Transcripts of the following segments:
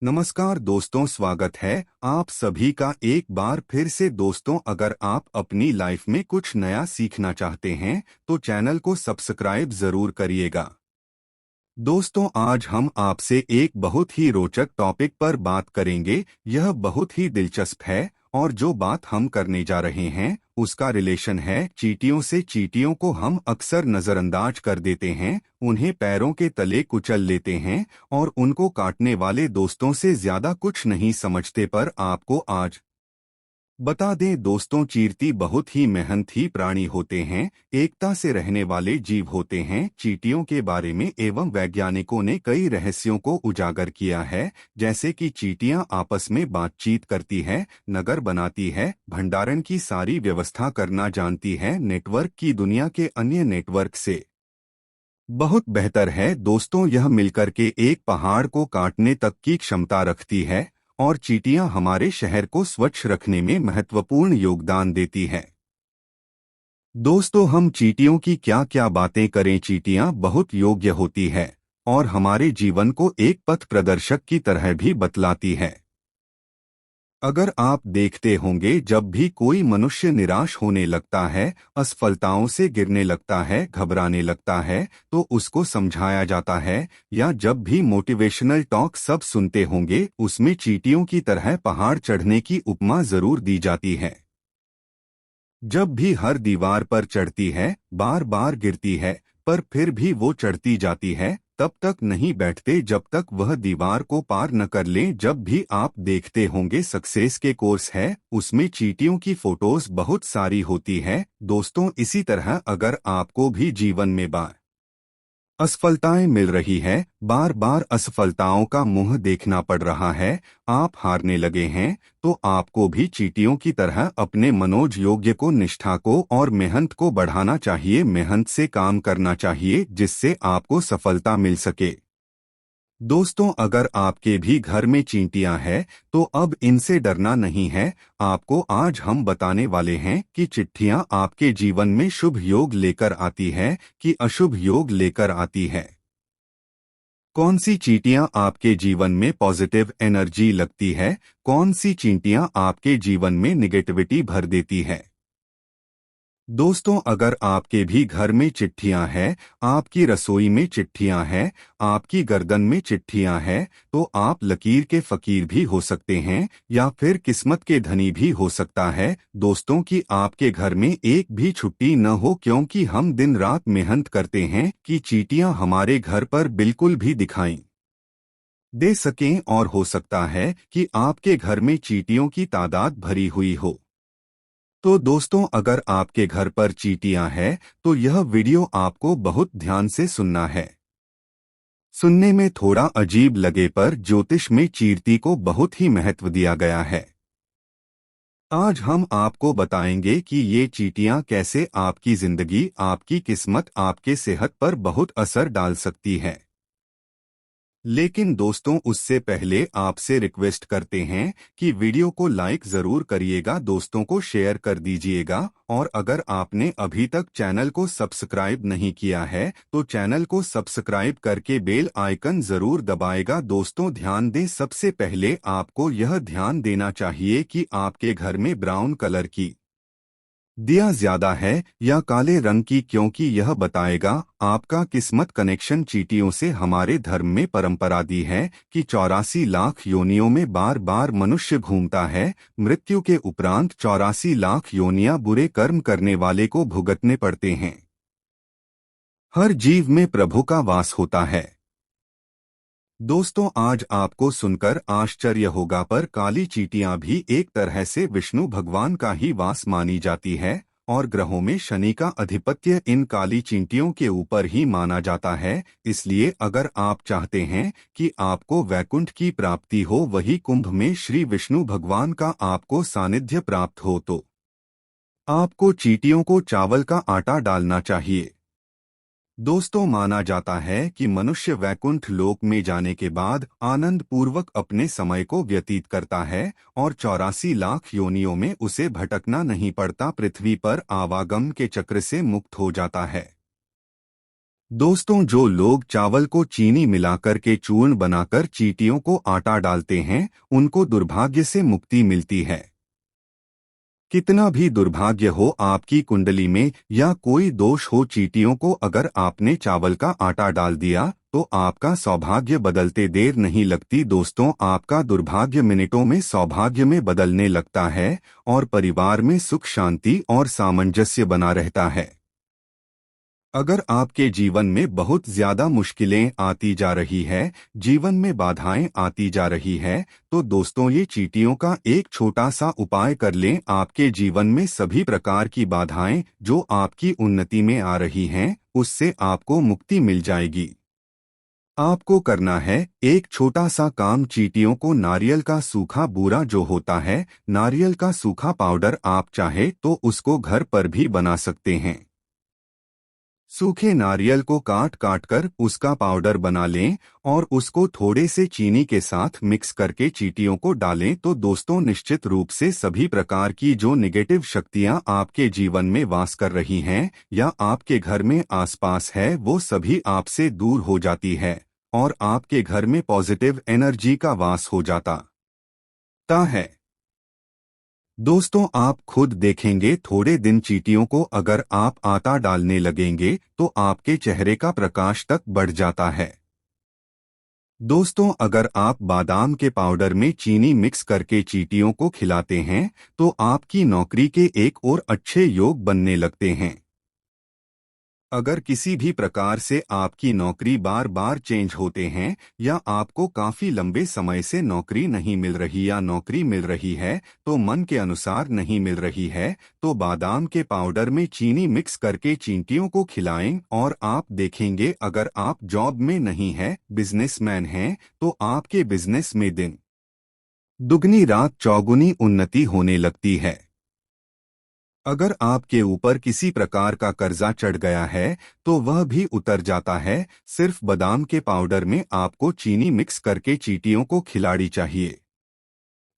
नमस्कार दोस्तों, स्वागत है आप सभी का एक बार फिर से। दोस्तों, अगर आप अपनी लाइफ में कुछ नया सीखना चाहते हैं तो चैनल को सब्सक्राइब जरूर करिएगा। दोस्तों, आज हम आपसे एक बहुत ही रोचक टॉपिक पर बात करेंगे। यह बहुत ही दिलचस्प है और जो बात हम करने जा रहे हैं उसका रिलेशन है चींटियों से। चींटियों को हम अक्सर नज़रअंदाज कर देते हैं, उन्हें पैरों के तले कुचल लेते हैं और उनको काटने वाले दोस्तों से ज्यादा कुछ नहीं समझते। पर आपको आज बता दें दोस्तों, चींटी बहुत ही मेहनती प्राणी होते हैं, एकता से रहने वाले जीव होते हैं। चींटियों के बारे में एवं वैज्ञानिकों ने कई रहस्यों को उजागर किया है, जैसे कि चींटियां आपस में बातचीत करती है, नगर बनाती है, भंडारण की सारी व्यवस्था करना जानती है, नेटवर्क की दुनिया के अन्य नेटवर्क से बहुत बेहतर है। दोस्तों, यह मिलकर के एक पहाड़ को काटने तक की क्षमता रखती है और चींटियां हमारे शहर को स्वच्छ रखने में महत्वपूर्ण योगदान देती है। दोस्तों, हम चींटियों की क्या क्या बातें करें। चींटियां बहुत योग्य होती है और हमारे जीवन को एक पथ प्रदर्शक की तरह भी बतलाती है। अगर आप देखते होंगे, जब भी कोई मनुष्य निराश होने लगता है, असफलताओं से गिरने लगता है, घबराने लगता है, तो उसको समझाया जाता है, या जब भी मोटिवेशनल टॉक सब सुनते होंगे, उसमें चींटियों की तरह पहाड़ चढ़ने की उपमा जरूर दी जाती है। जब भी हर दीवार पर चढ़ती है, बार बार गिरती है, पर फिर भी वो चढ़ती जाती है, तब तक नहीं बैठते जब तक वह दीवार को पार न कर लें। जब भी आप देखते होंगे सक्सेस के कोर्स है, उसमें चींटियों की फोटोज बहुत सारी होती है। दोस्तों, इसी तरह अगर आपको भी जीवन में बार असफलताएं मिल रही है, बार बार असफलताओं का मुंह देखना पड़ रहा है, आप हारने लगे हैं, तो आपको भी चींटियों की तरह अपने मनोज योग्य को, निष्ठा को और मेहनत को बढ़ाना चाहिए। मेहनत से काम करना चाहिए जिससे आपको सफलता मिल सके। दोस्तों, अगर आपके भी घर में चींटियां हैं तो अब इनसे डरना नहीं है। आपको आज हम बताने वाले हैं कि चिट्ठियां आपके जीवन में शुभ योग लेकर आती है कि अशुभ योग लेकर आती है। कौन सी चींटियां आपके जीवन में पॉजिटिव एनर्जी लगती है, कौन सी चींटियां आपके जीवन में निगेटिविटी भर देती है। दोस्तों, अगर आपके भी घर में चिट्ठियां हैं, आपकी रसोई में चिट्ठियां हैं, आपकी गर्दन में चिट्ठियां हैं, तो आप लकीर के फकीर भी हो सकते हैं या फिर किस्मत के धनी भी हो सकता है। दोस्तों, कि आपके घर में एक भी छुट्टी न हो, क्योंकि हम दिन रात मेहनत करते हैं कि चींटियां हमारे घर पर बिल्कुल भी दिखाई दे सकें, और हो सकता है कि आपके घर में चींटियों की तादाद भरी हुई हो। तो दोस्तों, अगर आपके घर पर चींटियां हैं तो यह वीडियो आपको बहुत ध्यान से सुनना है। सुनने में थोड़ा अजीब लगे, पर ज्योतिष में चींटी को बहुत ही महत्व दिया गया है। आज हम आपको बताएंगे कि ये चींटियां कैसे आपकी जिंदगी, आपकी किस्मत, आपके सेहत पर बहुत असर डाल सकती है। लेकिन दोस्तों, उससे पहले आपसे रिक्वेस्ट करते हैं कि वीडियो को लाइक जरूर करिएगा, दोस्तों को शेयर कर दीजिएगा, और अगर आपने अभी तक चैनल को सब्सक्राइब नहीं किया है तो चैनल को सब्सक्राइब करके बेल आइकन जरूर दबाएगा। दोस्तों, ध्यान दें, सबसे पहले आपको यह ध्यान देना चाहिए कि आपके घर में ब्राउन कलर की दिया ज्यादा है या काले रंग की, क्योंकि यह बताएगा आपका किस्मत कनेक्शन। चींटियों से हमारे धर्म में परंपरा दी है कि 84 लाख योनियों में बार बार मनुष्य घूमता है। मृत्यु के उपरांत 84 लाख योनियां बुरे कर्म करने वाले को भुगतने पड़ते हैं। हर जीव में प्रभु का वास होता है। दोस्तों, आज आपको सुनकर आश्चर्य होगा, पर काली चींटियां भी एक तरह से विष्णु भगवान का ही वास मानी जाती है, और ग्रहों में शनि का आधिपत्य इन काली चींटियों के ऊपर ही माना जाता है। इसलिए अगर आप चाहते हैं कि आपको वैकुंठ की प्राप्ति हो, वही कुंभ में श्री विष्णु भगवान का आपको सानिध्य प्राप्त हो, तो आपको चींटियों को चावल का आटा डालना चाहिए। दोस्तों, माना जाता है कि मनुष्य वैकुंठ लोक में जाने के बाद आनंद पूर्वक अपने समय को व्यतीत करता है और 84 लाख योनियों में उसे भटकना नहीं पड़ता, पृथ्वी पर आवागमन के चक्र से मुक्त हो जाता है। दोस्तों, जो लोग चावल को चीनी मिलाकर के चूर्ण बनाकर चींटियों को आटा डालते हैं, उनको दुर्भाग्य से मुक्ति मिलती है। कितना भी दुर्भाग्य हो आपकी कुंडली में या कोई दोष हो, चींटियों को अगर आपने चावल का आटा डाल दिया तो आपका सौभाग्य बदलते देर नहीं लगती। दोस्तों, आपका दुर्भाग्य मिनटों में सौभाग्य में बदलने लगता है और परिवार में सुख शांति और सामंजस्य बना रहता है। अगर आपके जीवन में बहुत ज्यादा मुश्किलें आती जा रही है, जीवन में बाधाएं आती जा रही है, तो दोस्तों ये चींटियों का एक छोटा सा उपाय कर लें। आपके जीवन में सभी प्रकार की बाधाएं जो आपकी उन्नति में आ रही हैं, उससे आपको मुक्ति मिल जाएगी। आपको करना है एक छोटा सा काम। चींटियों को नारियल का सूखा बूरा जो होता है, नारियल का सूखा पाउडर, आप चाहे तो उसको घर पर भी बना सकते हैं। सूखे नारियल को काट काट कर उसका पाउडर बना लें और उसको थोड़े से चीनी के साथ मिक्स करके चींटियों को डालें तो दोस्तों निश्चित रूप से सभी प्रकार की जो नेगेटिव शक्तियां आपके जीवन में वास कर रही हैं या आपके घर में आसपास है, वो सभी आपसे दूर हो जाती है और आपके घर में पॉजिटिव एनर्जी का वास हो जाता है। दोस्तों, आप खुद देखेंगे थोड़े दिन चींटियों को अगर आप आटा डालने लगेंगे तो आपके चेहरे का प्रकाश तक बढ़ जाता है। दोस्तों, अगर आप बादाम के पाउडर में चीनी मिक्स करके चींटियों को खिलाते हैं तो आपकी नौकरी के एक और अच्छे योग बनने लगते हैं। अगर किसी भी प्रकार से आपकी नौकरी बार बार चेंज होते हैं या आपको काफी लंबे समय से नौकरी नहीं मिल रही या नौकरी मिल रही है तो मन के अनुसार नहीं मिल रही है, तो बादाम के पाउडर में चीनी मिक्स करके चींटियों को खिलाएं और आप देखेंगे अगर आप जॉब में नहीं है, बिजनेसमैन हैं, तो आपके बिजनेस में दिन दुगनी रात चौगुनी उन्नति होने लगती है। अगर आपके ऊपर किसी प्रकार का कर्जा चढ़ गया है तो वह भी उतर जाता है। सिर्फ बादाम के पाउडर में आपको चीनी मिक्स करके चींटियों को खिलानी चाहिए।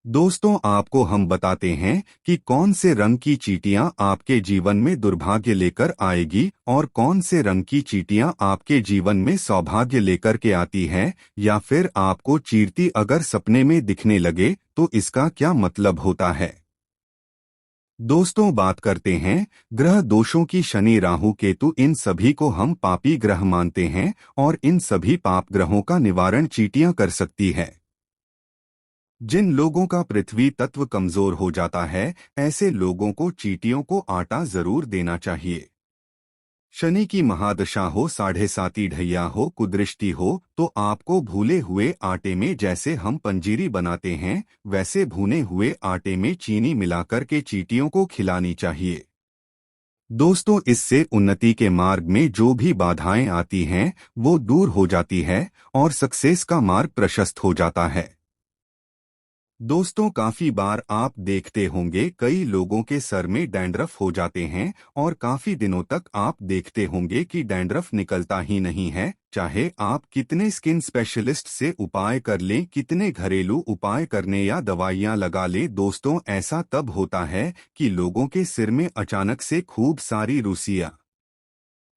दोस्तों, आपको हम बताते हैं कि कौन से रंग की चींटियां आपके जीवन में दुर्भाग्य लेकर आएगी और कौन से रंग की चींटियां आपके जीवन में सौभाग्य लेकर के आती हैं, या फिर आपको चींटी अगर सपने में दिखने लगे तो इसका क्या मतलब होता है। दोस्तों, बात करते हैं ग्रह दोषों की। शनि, राहु, केतु, इन सभी को हम पापी ग्रह मानते हैं और इन सभी पाप ग्रहों का निवारण चींटियां कर सकती है। जिन लोगों का पृथ्वी तत्व कमजोर हो जाता है, ऐसे लोगों को चींटियों को आटा जरूर देना चाहिए। शनि की महादशा हो, साढ़े साती ढैया हो, कुदृष्टि हो, तो आपको भूले हुए आटे में जैसे हम पंजीरी बनाते हैं वैसे भुने हुए आटे में चीनी मिलाकर के चींटियों को खिलानी चाहिए। दोस्तों, इससे उन्नति के मार्ग में जो भी बाधाएं आती हैं वो दूर हो जाती है और सक्सेस का मार्ग प्रशस्त हो जाता है। दोस्तों, काफी बार आप देखते होंगे कई लोगों के सर में डैंड्रफ हो जाते हैं और काफी दिनों तक आप देखते होंगे कि डैंड्रफ निकलता ही नहीं है। चाहे आप कितने स्किन स्पेशलिस्ट से उपाय कर लें, कितने घरेलू उपाय करने या दवाइयां लगा लें, दोस्तों ऐसा तब होता है कि लोगों के सिर में अचानक से खूब सारी रुसियां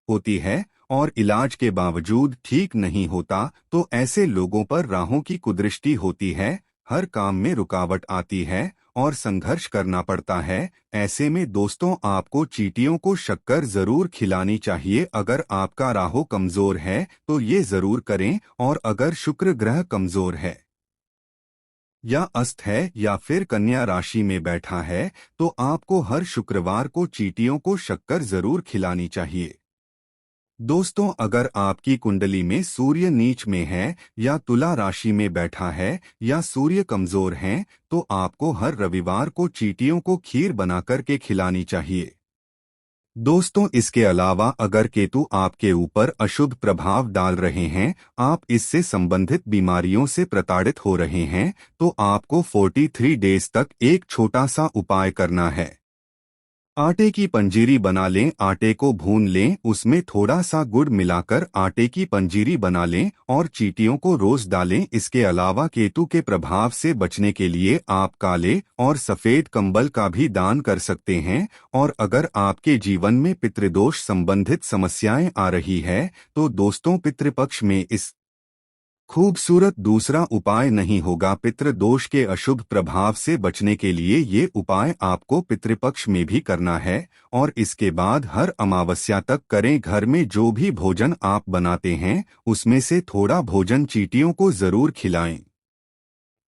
होती है और इलाज के बावजूद ठीक नहीं होता। तो ऐसे लोगों पर राहु की कुदृष्टि होती है, हर काम में रुकावट आती है और संघर्ष करना पड़ता है। ऐसे में दोस्तों आपको चींटियों को शक्कर जरूर खिलानी चाहिए। अगर आपका राहु कमजोर है तो ये जरूर करें, और अगर शुक्र ग्रह कमजोर है या अस्त है या फिर कन्या राशि में बैठा है तो आपको हर शुक्रवार को चींटियों को शक्कर जरूर खिलानी चाहिए। दोस्तों, अगर आपकी कुंडली में सूर्य नीच में है या तुला राशि में बैठा है या सूर्य कमजोर है तो आपको हर रविवार को चींटियों को खीर बनाकर के खिलानी चाहिए। दोस्तों, इसके अलावा अगर केतु आपके ऊपर अशुभ प्रभाव डाल रहे हैं, आप इससे संबंधित बीमारियों से प्रताड़ित हो रहे हैं, तो आपको 43 डेज तक एक छोटा सा उपाय करना है। आटे की पंजीरी बना लें। आटे को भून लें, उसमें थोड़ा सा गुड़ मिलाकर आटे की पंजीरी बना लें और चींटियों को रोज डालें। इसके अलावा केतु के प्रभाव से बचने के लिए आप काले और सफेद कंबल का भी दान कर सकते हैं। और अगर आपके जीवन में पितृदोष संबंधित समस्याएं आ रही है तो दोस्तों पितृपक्ष में इस खूबसूरत दूसरा उपाय नहीं होगा। पितृदोष के अशुभ प्रभाव से बचने के लिए ये उपाय आपको पितृपक्ष में भी करना है और इसके बाद हर अमावस्या तक करें। घर में जो भी भोजन आप बनाते हैं उसमें से थोड़ा भोजन चींटियों को जरूर खिलाएं।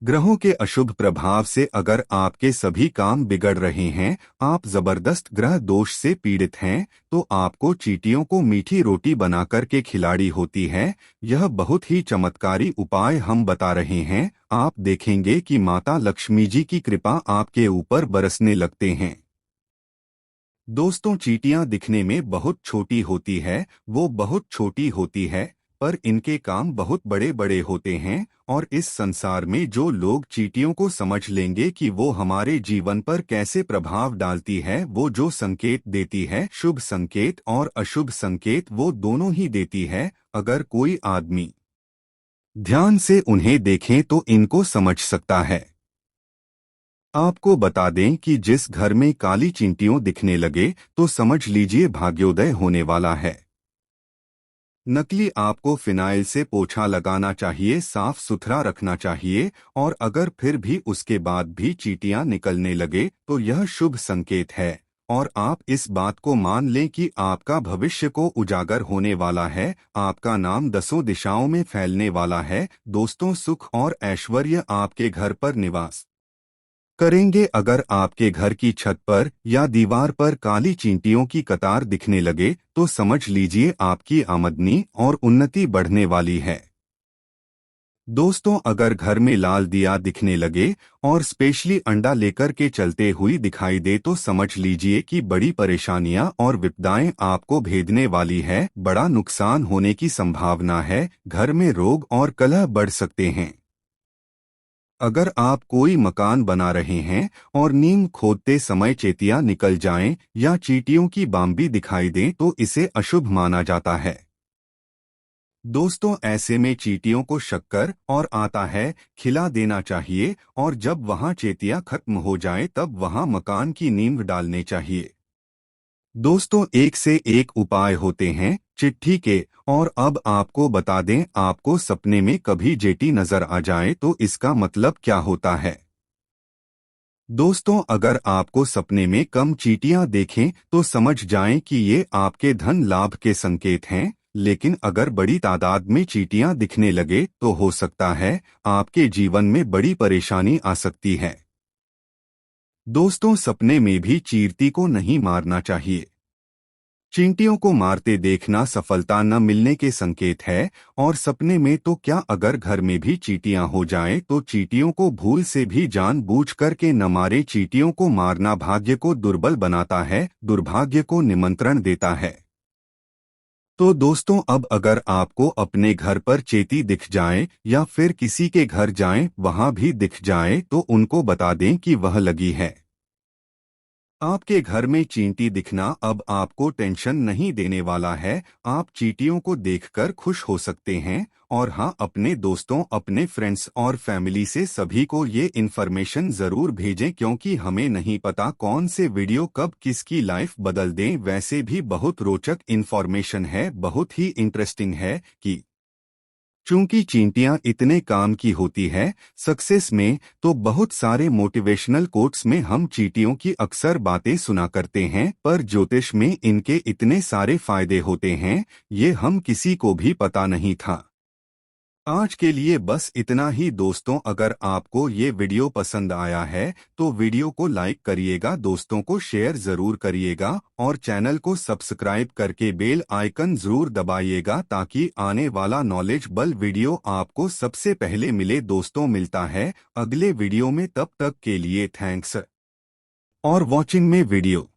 ग्रहों के अशुभ प्रभाव से अगर आपके सभी काम बिगड़ रहे हैं, आप जबरदस्त ग्रह दोष से पीड़ित हैं, तो आपको चींटियों को मीठी रोटी बनाकर के खिलाड़ी होती है। यह बहुत ही चमत्कारी उपाय हम बता रहे हैं। आप देखेंगे कि माता लक्ष्मी जी की कृपा आपके ऊपर बरसने लगते हैं। दोस्तों चींटियां दिखने में बहुत छोटी होती है, वो बहुत छोटी होती है, पर इनके काम बहुत बड़े बड़े होते हैं। और इस संसार में जो लोग चींटियों को समझ लेंगे कि वो हमारे जीवन पर कैसे प्रभाव डालती है, वो जो संकेत देती है, शुभ संकेत और अशुभ संकेत वो दोनों ही देती है। अगर कोई आदमी ध्यान से उन्हें देखे तो इनको समझ सकता है। आपको बता दें कि जिस घर में काली चींटियों दिखने लगे तो समझ लीजिए भाग्योदय होने वाला है। नकली आपको फिनाइल से पोछा लगाना चाहिए, साफ सुथरा रखना चाहिए। और अगर फिर भी उसके बाद भी चींटियां निकलने लगे तो यह शुभ संकेत है। और आप इस बात को मान लें कि आपका भविष्य को उजागर होने वाला है, आपका नाम दसों दिशाओं में फैलने वाला है। दोस्तों सुख और ऐश्वर्य आपके घर पर निवास करेंगे। अगर आपके घर की छत पर या दीवार पर काली चींटियों की कतार दिखने लगे तो समझ लीजिए आपकी आमदनी और उन्नति बढ़ने वाली है। दोस्तों अगर घर में लाल दिया दिखने लगे और स्पेशली अंडा लेकर के चलते हुई दिखाई दे तो समझ लीजिए कि बड़ी परेशानियां और विपदाएं आपको भेदने वाली है। बड़ा नुकसान होने की संभावना है। घर में रोग और कलह बढ़ सकते हैं। अगर आप कोई मकान बना रहे हैं और नींव खोदते समय चेतियां निकल जाएं या चींटियों की बाम्बी दिखाई दें तो इसे अशुभ माना जाता है। दोस्तों ऐसे में चींटियों को शक्कर और आटा है खिला देना चाहिए और जब वहां चेतियां खत्म हो जाए तब वहां मकान की नींव डालने चाहिए। दोस्तों एक से एक उपाय होते हैं चिट्ठी के। और अब आपको बता दें, आपको सपने में कभी जेटी नजर आ जाए तो इसका मतलब क्या होता है। दोस्तों अगर आपको सपने में कम चींटियां देखें तो समझ जाएं कि ये आपके धन लाभ के संकेत हैं। लेकिन अगर बड़ी तादाद में चींटियां दिखने लगे तो हो सकता है आपके जीवन में बड़ी परेशानी आ सकती है। दोस्तों सपने में भी चींटी को नहीं मारना चाहिए। चींटियों को मारते देखना सफलता न मिलने के संकेत है। और सपने में तो क्या, अगर घर में भी चींटियां हो जाएं तो चींटियों को भूल से भी जानबूझ करके न मारे। चींटियों को मारना भाग्य को दुर्बल बनाता है, दुर्भाग्य को निमंत्रण देता है। तो दोस्तों अब अगर आपको अपने घर पर चेती दिख जाए या फिर किसी के घर जाएं वहां भी दिख जाए तो उनको बता दें कि वह लगी है। आपके घर में चींटी दिखना अब आपको टेंशन नहीं देने वाला है। आप चींटियों को देखकर खुश हो सकते हैं। और हाँ, अपने दोस्तों, अपने फ्रेंड्स और फैमिली से सभी को ये इन्फॉर्मेशन जरूर भेजें, क्योंकि हमें नहीं पता कौन से वीडियो कब किसकी लाइफ बदल दें। वैसे भी बहुत रोचक इन्फॉर्मेशन है, बहुत ही इंटरेस्टिंग है कि चूंकि चींटियां इतने काम की होती है सक्सेस में, तो बहुत सारे मोटिवेशनल कोट्स में हम चींटियों की अक्सर बातें सुना करते हैं, पर ज्योतिष में इनके इतने सारे फायदे होते हैं ये हम किसी को भी पता नहीं था। आज के लिए बस इतना ही दोस्तों। अगर आपको ये वीडियो पसंद आया है तो वीडियो को लाइक करिएगा, दोस्तों को शेयर जरूर करिएगा और चैनल को सब्सक्राइब करके बेल आइकन जरूर दबाइएगा ताकि आने वाला नॉलेज बल वीडियो आपको सबसे पहले मिले। दोस्तों मिलता है अगले वीडियो में, तब तक के लिए थैंक्स और वॉचिंग में वीडियो।